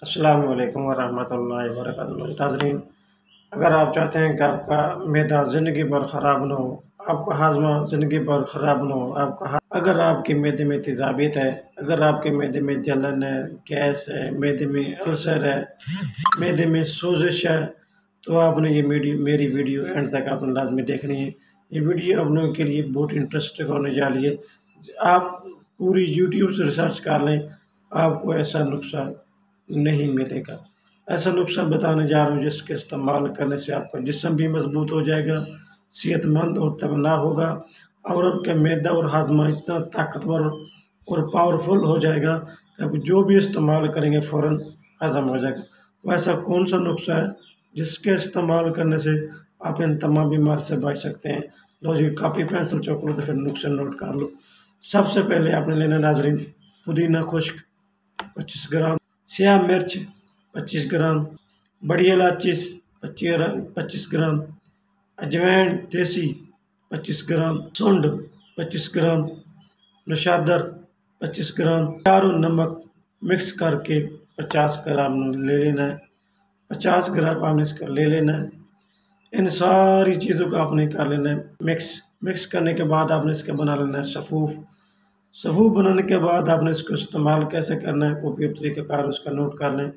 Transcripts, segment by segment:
अस्सलामु अलैकुम वरहमतुल्लाहि वबरकातुहू। नाज़रीन, अगर आप चाहते हैं कि आपका मैदा ज़िंदगी भर ख़राब ना हो, आपका हाज़मा ज़िंदगी भर ख़राब ना हो, अगर आपके मैदे में तेज़ाबियत है, अगर आपके मैदे में जलन है, गैस है, मैदे में अल्सर है, मैदे में सोज़िश है, तो आपने ये मेरी वीडियो एंड तक आपने लाज़मी देखनी है। ये वीडियो आप लोगों के लिए बहुत इंटरेस्टिंग होने जा रही है। आप पूरी यूट्यूब से रिसर्च कर लें, आपको ऐसा नुस्ख़ा नहीं मिलेगा। ऐसा नुस्ख़ा बताने जा रहा हूँ जिसके इस्तेमाल करने से आपका जिस्म भी मज़बूत हो जाएगा, सेहतमंद और तगड़ा होगा और आपका मैदा और हाज़मा इतना ताकतवर और पावरफुल हो जाएगा कि आप जो भी इस्तेमाल करेंगे फ़ौरन हज़म हो जाएगा। तो ऐसा कौन-सा नुस्ख़ा है जिसके इस्तेमाल करने से आप इन तमाम बीमारी से बच सकते हैं? लो जी, कॉपी पेंसिल चॉक लो तो फिर नुस्ख़े नोट कर लो। सबसे पहले आपने लेना नाज़रीन पुदीना खुश्क 25 ग्राम, स्याह मिर्च 25 ग्राम, बड़ी इलायची 25 ग्राम, अजवाइन देसी 25 ग्राम, सुंड 25 ग्राम, नौशादर 25 ग्राम, चारों नमक मिक्स करके 50 ग्राम ले लेना है। 50 ग्राम आपने इसका ले लेना है। इन सारी चीज़ों को आपने कर लेना है मिक्स करने के बाद आपने इसका बना लेना है सफ़ूफ। सफ़ूफ बनाने के बाद आपने इसको इस्तेमाल कैसे करना है, कॉपी और तरीक़ाकार उसका नोट कर लें।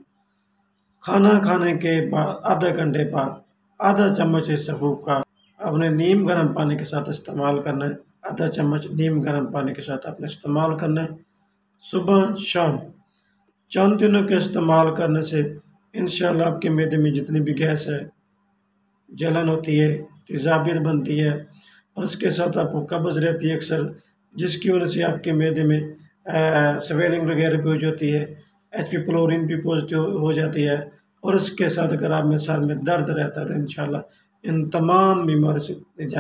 खाना खाने के बाद आधे घंटे बाद आधा चम्मच इस सफ़ूफ का आपने नीम गर्म पानी के साथ इस्तेमाल करना है। आधा चम्मच नीम गर्म पानी के साथ आपने इस्तेमाल करना है। सुबह शाम 4 दिनों के इस्तेमाल करने से इंशाअल्लाह आपके मैदे में जितनी भी गैस है, जलन होती है, तेज़ाबियत बनती है और उसके साथ आपको कब्ज़ रहती है अक्सर, जिसकी वजह से आपके मैदे में स्वेलिंग वगैरह भी हो जाती है, एचपी प्लोरीन भी पॉजिटिव हो जाती है और उसके साथ अगर आप में सर में दर्द रहता है तो इंशाअल्लाह इन तमाम बीमारियों से निजात